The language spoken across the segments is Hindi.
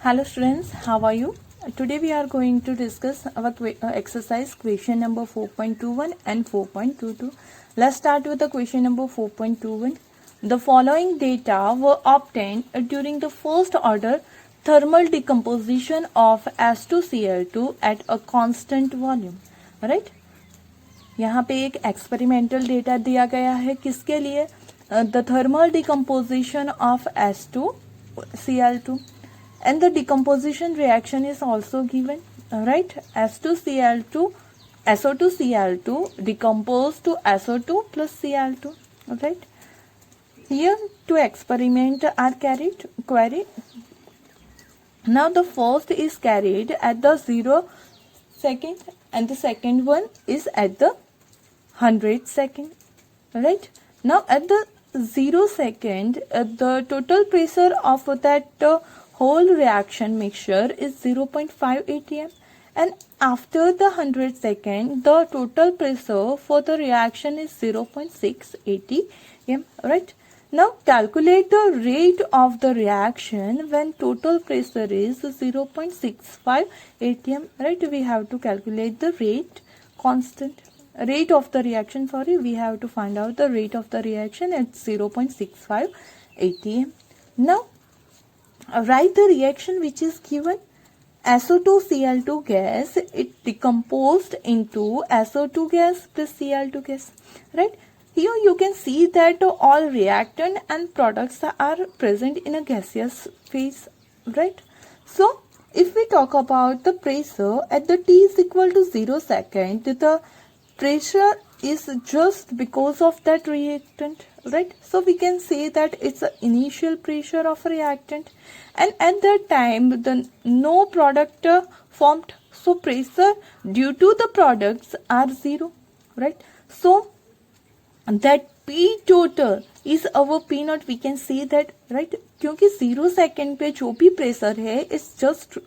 Hello students, how are you? Today we are going to discuss our exercise question number 4.21 and 4.22. Let's start with the question number 4.21. The following data were obtained during the first order thermal decomposition of S2Cl2 at a constant volume. Right? यहाँ पे एक एक्सपेरिमेंटल डेटा दिया गया है किसके लिए? The thermal decomposition of S2Cl2 and the decomposition reaction is also given, right? S2Cl2 SO2Cl2 decomposed to SO2 plus Cl2, right? Here two experiments are queried. Now the first is carried at the 0 second and the second one is at the 100 second, right? Now at the 0 second the total pressure of that whole reaction mixture is 0.5 atm, and after the 100 second the total pressure for the reaction is 0.6 atm, right? Now calculate the rate of the reaction when total pressure is 0.65 atm, right? We have to calculate the rate of the reaction, we have to find out the rate of the reaction at 0.65 atm. Now write the reaction which is given. SO2Cl2 gas, it decomposed into SO2 gas plus Cl2 gas, right? Here you can see that all reactant and products are present in a gaseous phase, right? So if we talk about the pressure at the T is equal to 0 second, the pressure is just because of that reactant, right? So we can say that it's the initial pressure of a reactant, and at that time the no product formed, so pressure due to the products are 0, right? So that P total is our P naught, we can say that, right? क्योंकि 0 सेकेंड पे जो भी प्रेशर है it's just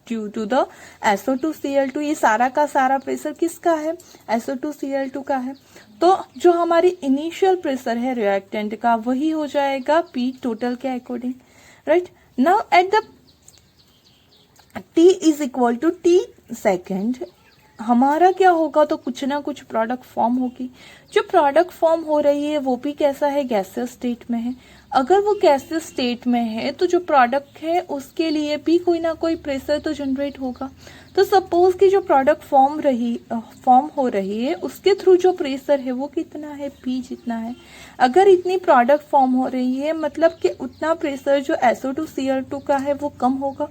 due to the SO2Cl2. ये सारा का सारा प्रेशर किसका है? SO2Cl2 का है. तो जो हमारी इनिशियल प्रेशर है रिएक्टेंट का वही हो जाएगा P टोटल के according, right? Now at the T is equal to T second हमारा क्या होगा? तो कुछ ना कुछ प्रोडक्ट फॉर्म होगी. जो प्रोडक्ट फॉर्म हो रही है वो भी कैसा है? गैसियस स्टेट में है. अगर वो गैसियस स्टेट में है तो जो प्रोडक्ट है उसके लिए भी कोई ना कोई प्रेशर तो जनरेट होगा. तो सपोज कि जो प्रोडक्ट फॉर्म हो रही है उसके थ्रू जो प्रेशर है वो कितना है? P जितना है. अगर इतनी प्रोडक्ट फॉर्म हो रही है मतलब कि उतना प्रेशर जो SO2Cl2 का है वो कम होगा,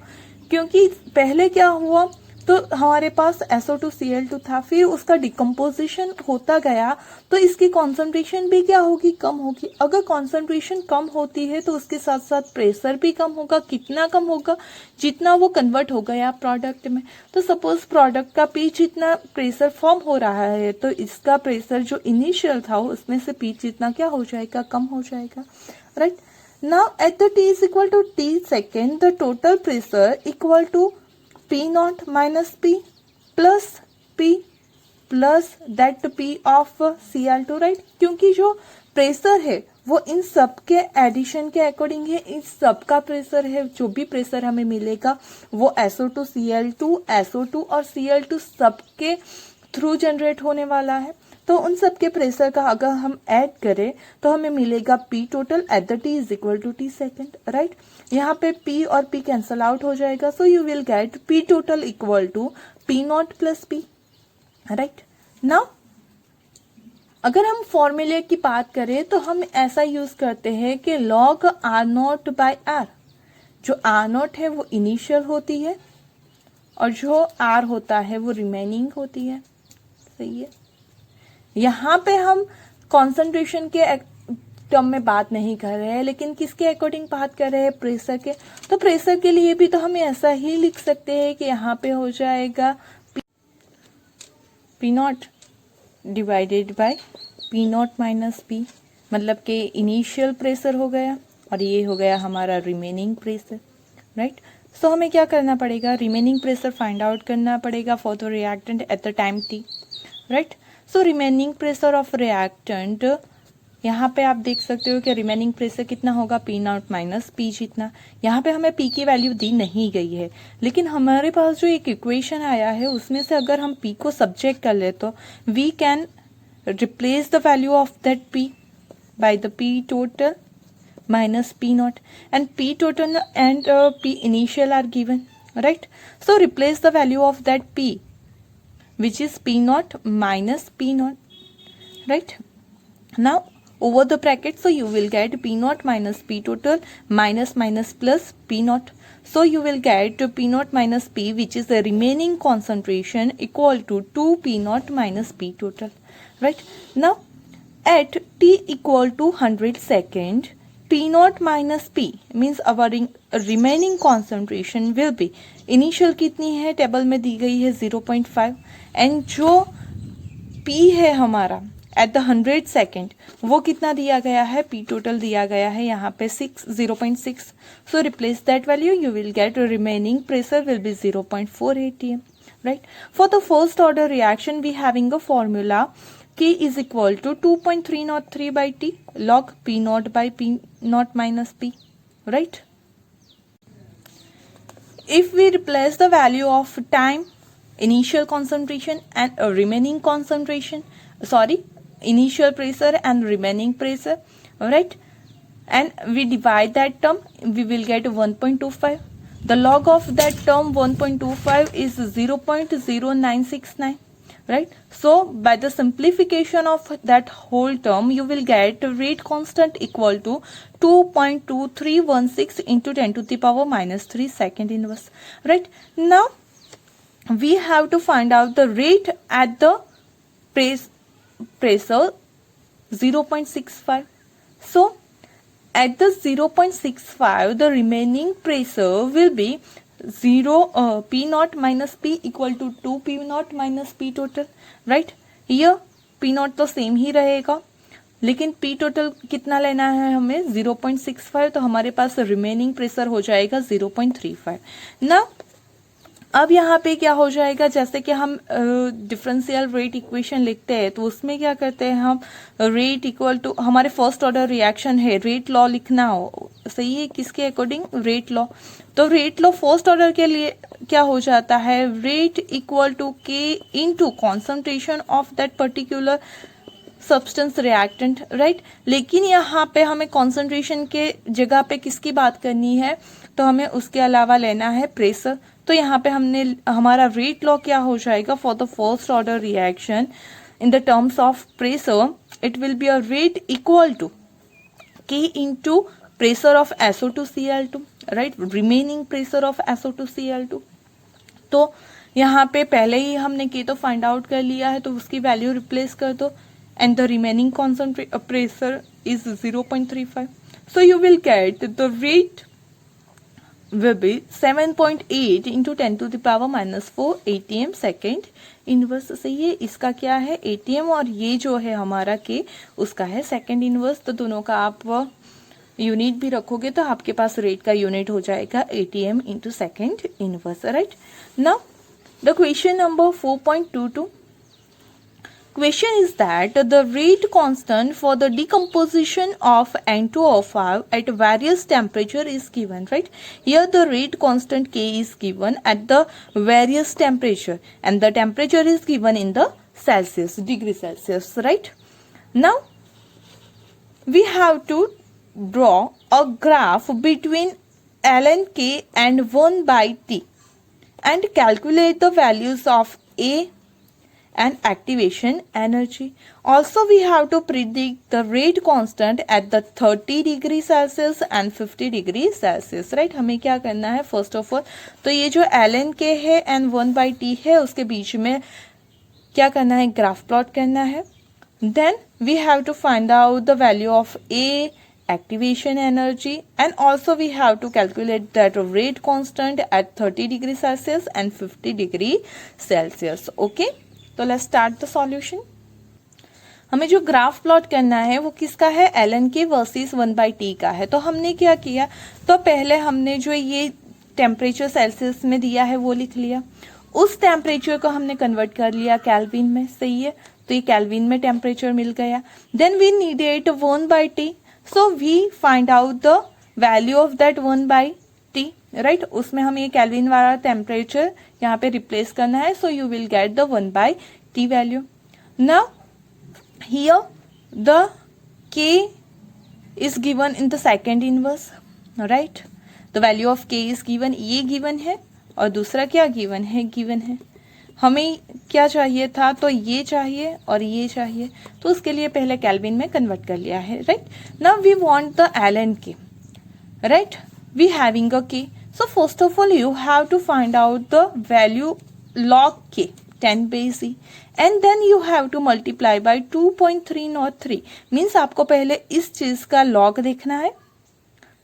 क्योंकि पहले क्या हुआ? तो हमारे पास SO2Cl2 था, फिर उसका डिकम्पोजिशन होता गया तो इसकी कॉन्सेंट्रेशन भी क्या होगी? कम होगी. अगर कॉन्सेंट्रेशन कम होती है तो उसके साथ साथ प्रेशर भी कम होगा. कितना कम होगा? जितना वो कन्वर्ट हो गया प्रोडक्ट में. तो सपोज प्रोडक्ट का P जितना प्रेशर फॉर्म हो रहा है तो इसका प्रेशर जो इनिशियल था उसमें से P जितना क्या हो जाएगा? कम हो जाएगा, right? Now at the T is equal to T second the total pressure equal to P naught minus P plus P plus that P of Cl2, right? क्योंकि जो प्रेशर है वो इन सब के एडिशन के अकॉर्डिंग है. इन सब का प्रेशर है, जो भी प्रेशर हमें मिलेगा वो SO2Cl2, SO2 और Cl2 सबके थ्रू जनरेट होने वाला है. तो उन सब के प्रेशर का अगर हम ऐड करें तो हमें मिलेगा P total at the T is equal to T second, right? यहाँ पे P और P कैंसल आउट हो जाएगा, so you will get P total equal to P naught plus P, right? Now अगर हम फॉर्मूले की बात करें तो हम ऐसा यूज करते हैं कि log R0 बाय R. जो R0 है वो इनिशियल होती है और जो R होता है वो रिमेनिंग होती है, सही है? यहाँ पे हम कॉन्सेंट्रेशन के टर्म में बात नहीं कर रहे हैं, लेकिन किसके अकॉर्डिंग बात कर रहे हैं? प्रेशर के. तो प्रेशर के लिए भी तो हम ऐसा ही लिख सकते हैं कि यहाँ पे हो जाएगा P not divided by P not minus P, मतलब कि इनिशियल प्रेशर हो गया और ये हो गया हमारा रिमेनिंग प्रेशर, राइट? सो हमें क्या करना पड़ेगा? रिमेनिंग प्रेशर फाइंड आउट करना पड़ेगा for the reactant at the time T, right? So remaining pressure of reactant यहाँ पे आप देख सकते हो कि रिमेनिंग प्रेशर कितना होगा, पी नॉट माइनस पी जितना। यहाँ पे हमें पी की वैल्यू दी नहीं गई है, लेकिन हमारे पास जो एक इक्वेशन आया है उसमें से अगर हम पी को सब्जेक्ट कर ले तो we can replace the value of that P by the P total minus P naught, and P total and P initial are given, right? So replace the value of that P, which is P naught minus P naught, right? Now over the bracket, so you will get P naught minus P total minus plus P naught. So you will get P naught minus P, which is the remaining concentration, equal to 2 P naught minus P total, right? Now at T equal to 100 second, P naught minus P means our remaining concentration will be, initial कितनी है टेबल में दी गई है 0.5, एंड जो P है हमारा at the 100 सेकेंड वो कितना दिया गया है, P टोटल दिया गया है यहाँ पे 0.6. So replace that value, you will get remaining pressure will be 0.4 atm, right? For the first order reaction we having a formula K is equal to 2.303 by T log P naught by P naught minus P, right? If we replace the value of time, initial concentration and remaining concentration, initial pressure and remaining pressure, right? And we divide that term, we will get 1.25. The log of that term 1.25 is 0.0969. Right? So by the simplification of that whole term, you will get rate constant equal to 2.2316 into 10 to the power minus 3 second inverse. Right? Now we have to find out the rate at the pressure 0.65. So at the 0.65, the remaining pressure will be P naught minus P equal to 2 P naught minus P total, right? Here P naught तो सेम ही रहेगा, लेकिन P टोटल कितना लेना है हमें 0.65, तो हमारे पास रिमेनिंग प्रेशर हो जाएगा 0.35. ना अब यहाँ पे क्या हो जाएगा, जैसे कि हम डिफरेंशियल रेट इक्वेशन लिखते हैं तो उसमें क्या करते हैं हम, रेट इक्वल टू, हमारे फर्स्ट ऑर्डर रिएक्शन है, रेट लॉ लिखना हो, सही है, किसके अकॉर्डिंग, रेट लॉ. तो रेट लॉ फर्स्ट ऑर्डर के लिए क्या हो जाता है, rate equal to K into concentration of that particular substance reactant, right? लेकिन यहाँ पे हमें कॉन्सेंट्रेशन के जगह पे किसकी बात करनी है, तो हमें उसके अलावा लेना है प्रेशर. तो यहाँ पे हमने हमारा रेट लॉ क्या हो जाएगा, for the first order reaction in the terms of pressure it will be a rate equal to K into pressure of SO2Cl2, right? Remaining pressure of SO2Cl2. तो यहाँ पे पहले ही हमने के तो फाइंड आउट कर लिया है, तो उसकी वैल्यू रिप्लेस कर दो, and the remaining pressure is 0.35. So you will get the rate will be 7.8 into 10 to the power minus 4 atm second inverse. से ये इसका क्या है atm, और ये जो है हमारा के उसका है सेकेंड इनवर्स. तो दोनों का आप यूनिट भी रखोगे तो आपके पास रेट का यूनिट हो जाएगा atm into second inverse, right? Now the question number 4.22. Question is that the rate constant for the decomposition of N2O5 at various temperature is given, right? Here the rate constant K is given at the various temperature, and the temperature is given in the Celsius, degree Celsius, right? Now we have to draw a graph between ln K and 1 by T and calculate the values of A and activation energy. Also we have to predict the rate constant at the 30 degree Celsius and 50 degree Celsius, right? हमें क्या करना है, फर्स्ट ऑफ ऑल तो ये जो ln K है and 1 by T है उसके बीच में क्या करना है, ग्राफ प्लॉट करना है. Then we have to find out the value of A, activation energy, and also we have to calculate that rate constant at 30 degree Celsius and 50 degree Celsius. Okay, तो लेट्स स्टार्ट द सॉल्यूशन. हमें जो ग्राफ प्लॉट करना है वो किसका है, ln K versus 1 by T का है. तो हमने क्या किया, तो पहले हमने जो ये टेम्परेचर सेल्सियस में दिया है वो लिख लिया, उस टेम्परेचर को हमने कन्वर्ट कर लिया केल्विन में, सही है. तो ये केल्विन में टेम्परेचर मिल गया। Then we needed 1/T, so we find out the value of that 1/T, right. उसमें हम ये केल्विन वाला टेम्परेचर यहाँ पे रिप्लेस करना है, सो you will get the 1/T value. Now here the K is given in the second inverse, right? The value of K is given, ये given है और दूसरा क्या given है, given है। हमें क्या चाहिए था, तो ये चाहिए और ये चाहिए, तो उसके लिए पहले केल्विन में कन्वर्ट कर लिया है, right. Now we want the ln K, right? We having a K, so first of all you have to find out the value log K, 10/E, and then you have to multiply by 2.303, means आपको पहले इस चीज का लॉग देखना है,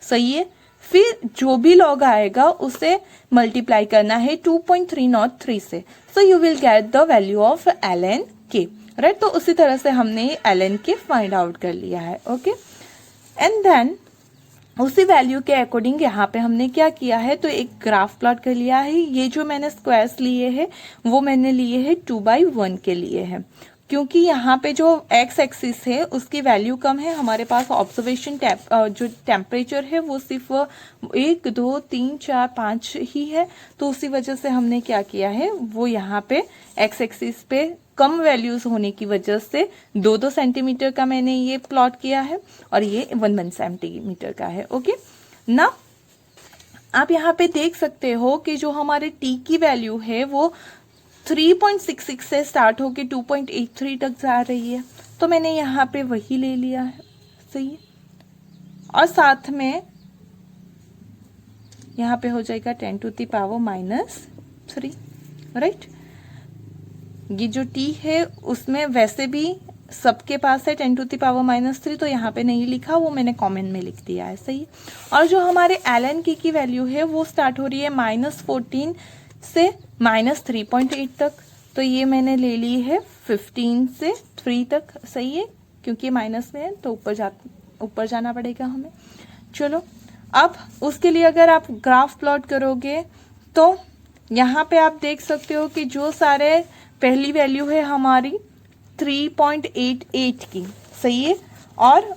सही है। फिर जो भी लॉग आएगा उसे मल्टीप्लाई करना है 2.303 से, सो you will get the value of ln K, right. तो उसी तरह से हमने ln K फाइंड आउट कर लिया है, ओके। एंड देन उसी वैल्यू के अकॉर्डिंग यहाँ पे हमने क्या किया है, तो एक ग्राफ प्लॉट कर लिया है। ये जो मैंने स्क्वायर्स लिए हैं वो मैंने लिए हैं 2/1 के लिए है, क्योंकि यहाँ पे जो एक्स एक्सिस है उसकी वैल्यू कम है, हमारे पास ऑब्जर्वेशन जो टेम्परेचर है वो सिर्फ 1 2 3 4 5 ही है, तो उसी वजह से हमने क्या किया है, वो यहाँ पे एक्स एक्सिस पे कम वैल्यूज होने की वजह से 2-2 सेंटीमीटर का मैंने ये प्लॉट किया है और ये 1 सेंटीमीटर का है, ओके ना। आप यहाँ पे देख सकते हो कि जो हमारे टी की वैल्यू है वो 3.66 से स्टार्ट होके 2.83 तक जा रही है, तो मैंने यहाँ पे वही ले लिया है, सही है। और साथ में यहाँ पे हो जाएगा 10⁻³ राइट। ये जो t है उसमें वैसे भी सबके पास है 10⁻³ तो यहाँ पे नहीं लिखा, वो मैंने कॉमन में लिख दिया है, सही। और जो हमारे ln k की वैल्यू है वो स्टार्ट हो रही है -14 से -3.8 तक, तो ये मैंने ले ली है 15 से 3 तक, सही है, क्योंकि माइनस में है तो ऊपर जाना पड़ेगा हमें। चलो अब उसके लिए अगर आप ग्राफ प्लॉट करोगे तो यहाँ पे आप देख सकते हो कि जो सारे पहली वैल्यू है हमारी 3.88 की, सही है, और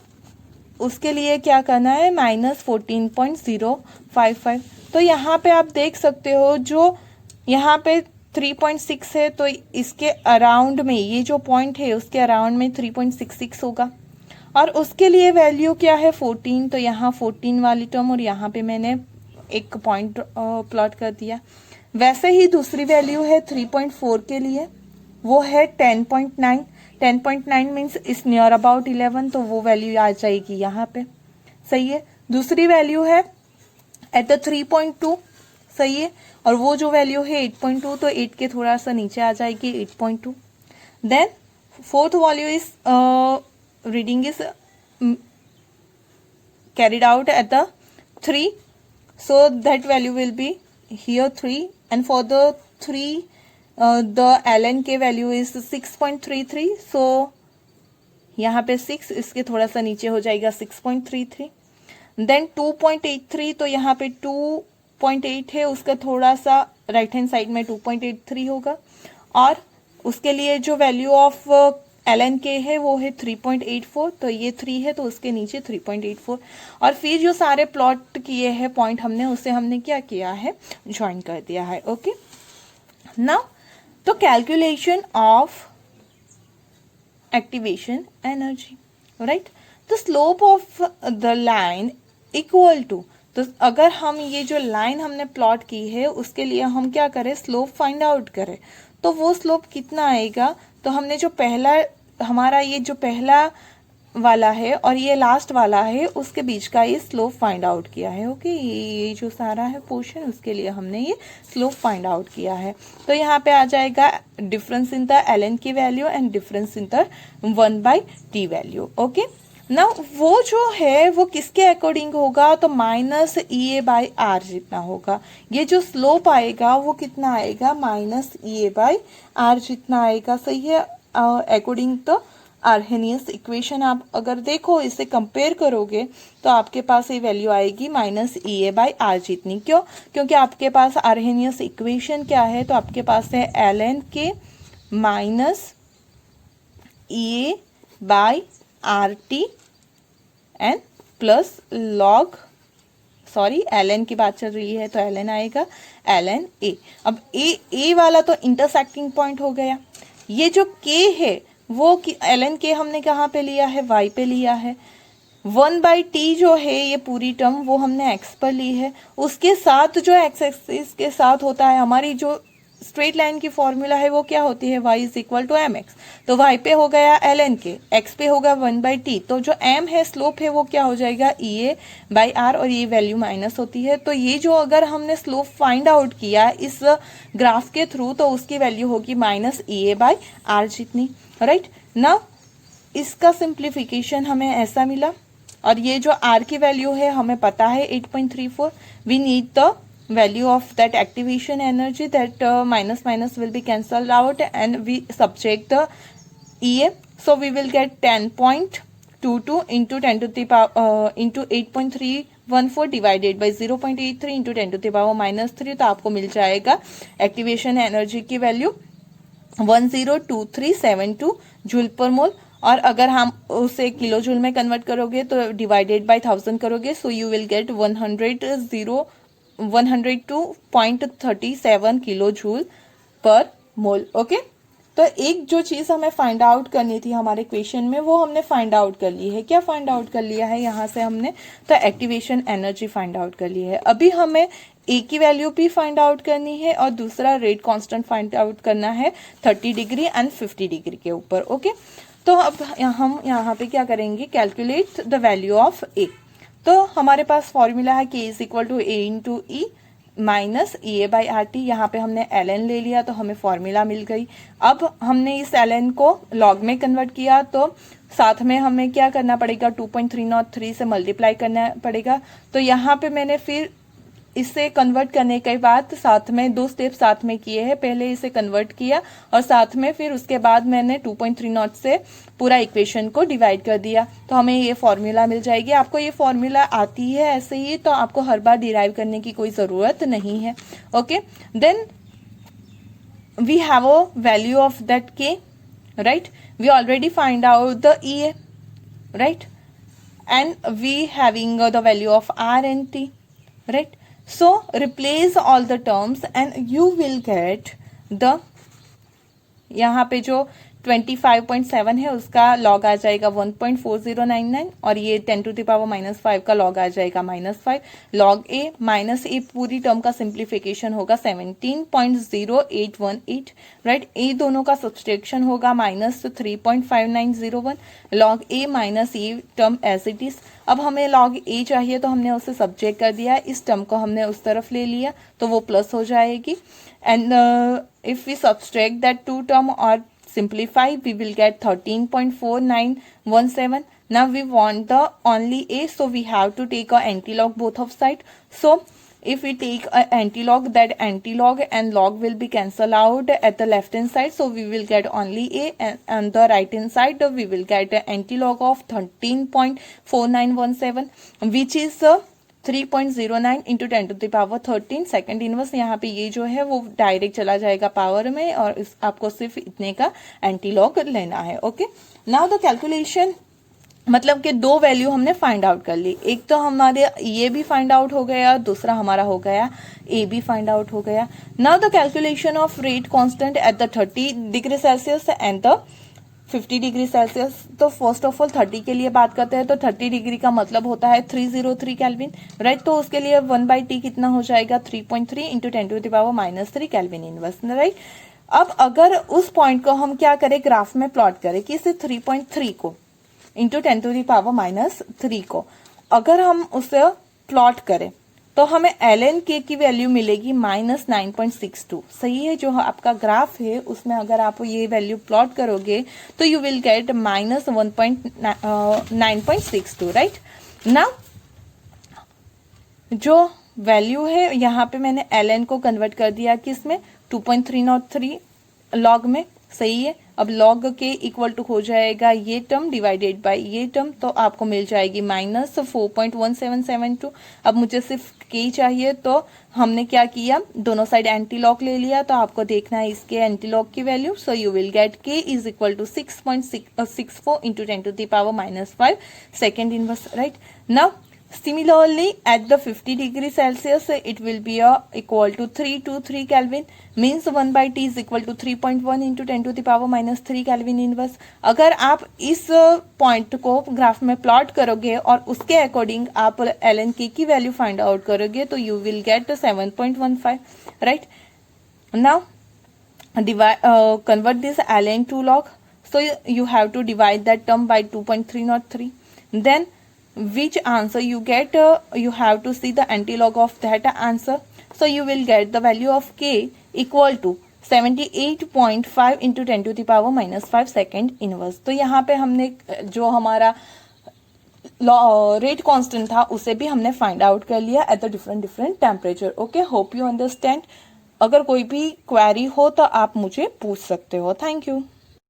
उसके लिए क्या करना है -14.055, तो यहाँ पे आप देख सकते हो जो यहाँ पे 3.6 है तो इसके अराउंड में ये जो पॉइंट है उसके अराउंड में 3.66 होगा, और उसके लिए वैल्यू क्या है 14, तो यहाँ 14 वाली टर्म और यहाँ पे मैंने एक पॉइंट प्लॉट कर दिया। वैसे ही दूसरी वैल्यू है 3.4 के लिए, वो है 10.9, 10.9 मीन्स इज नियर अबाउट 11, तो वो वैल्यू आ जाएगी यहाँ पे, सही है। दूसरी वैल्यू है एट द 3.2, सही है, और वो जो वैल्यू है 8.2, तो 8 के थोड़ा सा नीचे आ जाएगी 8.2। Then fourth value is reading is carried out at the 3, so that value will be here 3, and for the 3 the ln k value is 6.33, so यहाँ पे 6 इसके थोड़ा सा नीचे हो जाएगा 6.33। देन 2.83, तो यहाँ पे 2.8 है, उसका थोड़ा सा राइट हैंड साइड में 2.83 होगा, और उसके लिए जो वैल्यू ऑफ ln k है वो है 3.84, तो ये 3 है तो उसके नीचे 3.84, और फिर जो सारे प्लॉट किए हैं पॉइंट हमने उसे हमने क्या किया है, ज्वाइन कर दिया है, ओके। नाउ तो calculation of activation energy, right. The slope of the line equal to, तो अगर हम ये जो लाइन हमने प्लॉट की है उसके लिए हम क्या करें, स्लोप फाइंड आउट करें, तो वो स्लोप कितना आएगा, तो हमने जो पहला हमारा ये जो पहला वाला है और ये लास्ट वाला है उसके बीच का ये स्लोप फाइंड आउट किया है, ओके। ये जो सारा है पोर्शन उसके लिए हमने ये स्लोप फाइंड आउट किया है, तो यहाँ पे आ जाएगा डिफरेंस इन द ln की value and difference in the 1/t value, okay. ना वो जो है वो किसके अकॉर्डिंग होगा, तो -EA/r जितना होगा। ये जो स्लोप आएगा वो कितना आएगा, -EA/r जितना आएगा, सही है, अकॉर्डिंग तो आर्हेनियस इक्वेशन। आप अगर देखो इसे कंपेयर करोगे तो आपके पास ये वैल्यू आएगी -EA/r जितनी। क्यों, क्योंकि आपके पास आर्हेनियस इक्वेशन क्या है, तो आपके पास है ln k E A by R T N plus log, sorry L N की बात चल रही है तो एल एन आएगा, एल एन ए। अब ए वाला तो इंटरसेक्टिंग पॉइंट हो गया। ये जो के है वो एल एन के हमने कहाँ पे लिया है, वाई पे लिया है। 1/t जो है ये पूरी टर्म वो हमने x पर ली है। उसके साथ जो एक्स एक्सिस के साथ होता है हमारी जो स्ट्रेट लाइन की फॉर्मूला है वो क्या होती है, y = mx। तो y पे हो गया ln के, x पे होगा 1/t। तो जो m है स्लोप है वो क्या हो जाएगा EA/r, और ये वैल्यू माइनस होती है। तो ये जो अगर हमने स्लोप फाइंड आउट किया इस ग्राफ के थ्रू तो उसकी वैल्यू होगी -EA/r जितनी, राइट। नाउ इसका सिंप्लीफिकेशन हमें ऐसा मिला, और ये जो r की वैल्यू है हमें पता है 8.34। We need the value of that activation energy, that minus minus will be cancelled out and we subtract the EA, so we will get 10.22 into 10 to the power into 8.314 divided by 0.83 into 10 to the power -3। तो आपको मिल जाएगा एक्टिवेशन एनर्जी की वैल्यू 102372 जूल पर मोल। और अगर हम उसे किलो जूल में कन्वर्ट करोगे तो डिवाइडेड बाय 1000 करोगे, सो you will gate 102.37 kilo joule पर मोल। ओके, तो एक जो चीज हमें फाइंड आउट करनी थी हमारे क्वेश्चन में वो हमने फाइंड आउट कर ली है। क्या फाइंड आउट कर लिया है यहाँ से हमने, तो एक्टिवेशन एनर्जी फाइंड आउट कर ली है। अभी हमें ए की वैल्यू भी फाइंड आउट करनी है और दूसरा रेट कांस्टेंट फाइंड आउट करना है 30 डिग्री एंड 50 डिग्री के ऊपर। ओके, तो अब हम यहाँ पे क्या करेंगे, calculate the value of A. तो हमारे पास फॉर्मूला है K is equal to A into E minus EA/RT। यहाँ पे हमने ln ले लिया तो हमें फॉर्मूला मिल गई। अब हमने इस ln को लॉग में कन्वर्ट किया तो साथ में हमें क्या करना पड़ेगा, 2.303 से मल्टीप्लाई करना पड़ेगा। तो यहाँ पे मैंने फिर इसे कन्वर्ट करने के बाद साथ में 2 स्टेप साथ में किए हैं। पहले इसे कन्वर्ट किया और साथ में फिर उसके बाद मैंने 2.30 से पूरा इक्वेशन को डिवाइड कर दिया, तो हमें ये फॉर्मूला मिल जाएगी। आपको ये फॉर्मूला आती है ऐसे ही, तो आपको हर बार डिराइव करने की कोई ज़रूरत नहीं है। Okay, then we have a value of that K, right. We already find out the EA, right, and we having the value of R and T, right? So replace all the terms and you will get the, यहाँ पे जो 25.7 है उसका लॉग आ जाएगा 1.4099 और ये 10 to the power -5 का लॉग आ जाएगा -5 लॉग ए माइनस ए पूरी टर्म का सिंप्लीफिकेशन होगा 17.0818, राइट। ए दोनों का सब्सट्रैक्शन होगा -3.5901 log A minus A term as it is. अब हमें लॉग ए चाहिए तो हमने उसे सब्जेक्ट कर दिया, इस टर्म को हमने उस तरफ ले लिया तो वो प्लस हो जाएगी। And if we subtract that two term और simplify, we will get 13.4917. Now we want the only a, so we have to take a antilog both of side. So if we take a antilog, that antilog and log will be cancelled out at the left hand side, so we will get only a, and on the right hand side we will get an antilog of 13.4917, which is 3.09 into 10 to the power 13 second inverse. यहाँ पे ये जो है वो डायरेक्ट चला जाएगा पावर में और आपको सिर्फ इतने का एंटीलॉग लेना है। ओके, नाउ द कैलकुलेशन, मतलब कि 2 वैल्यू हमने फाइंड आउट कर ली। एक तो हमारे ये भी फाइंड आउट हो गया, दूसरा हमारा हो गया ए भी फाइंड आउट हो गया। Now the calculation of rate constant at the 30 degree Celsius and the 50 degree Celsius. तो फर्स्ट ऑफ ऑल 30 के लिए बात करते हैं तो 30 डिग्री का मतलब होता है 303 केल्विन, राइट। तो उसके लिए 1/t कितना हो जाएगा, 3.3 into 10 to the power -3 kelvin inverse, right. अब अगर उस पॉइंट को हम क्या करें, ग्राफ में प्लॉट करें कि इसे 3.3 को इंटू 10 to the power -3 को अगर हम उसे प्लॉट करें तो हमें ln k की वैल्यू मिलेगी -9.62। सही है, जो आपका ग्राफ है उसमें अगर आप ये वैल्यू प्लॉट करोगे तो you will gate -9.62, right. Now जो वैल्यू है यहाँ पे मैंने ln को कन्वर्ट कर दिया किसमें, 2.303 लॉग में, सही है। अब log k इक्वल टू हो जाएगा ये टर्म डिवाइडेड बाय ये टर्म, तो आपको मिल जाएगी -4.1772। अब मुझे सिर्फ k चाहिए, तो हमने क्या किया, दोनों साइड एंटी लॉग ले लिया, तो आपको देखना है इसके एंटी लॉग की वैल्यू। So you will get k is equal to 6.64 into 10⁻⁵ second inverse, right. Now similarly at the 50 degree Celsius it will be equal to 323 Kelvin, means 1 by T is equal to 3.1 into 10⁻⁻³ Kelvin inverse। अगर आप इस पॉइंट को ग्राफ में प्लॉट करोगे और उसके अकॉर्डिंग आप ln k की वैल्यू फाइंड आउट करोगे तो you will gate 7.15, right. Now convert this ln to log, so you have to divide that term by 2.303, then which answer you get, you have to see the antilog of that answer, so you will get the value of k equal to 78.5 into 10⁻⁵ second inverse. तो यहाँ पे हमने जो हमारा रेट कांस्टेंट था उसे भी हमने फाइंड आउट कर लिया at the different temperature. Okay, hope you understand. अगर कोई भी क्वेरी हो तो आप मुझे पूछ सकते हो। Thank you.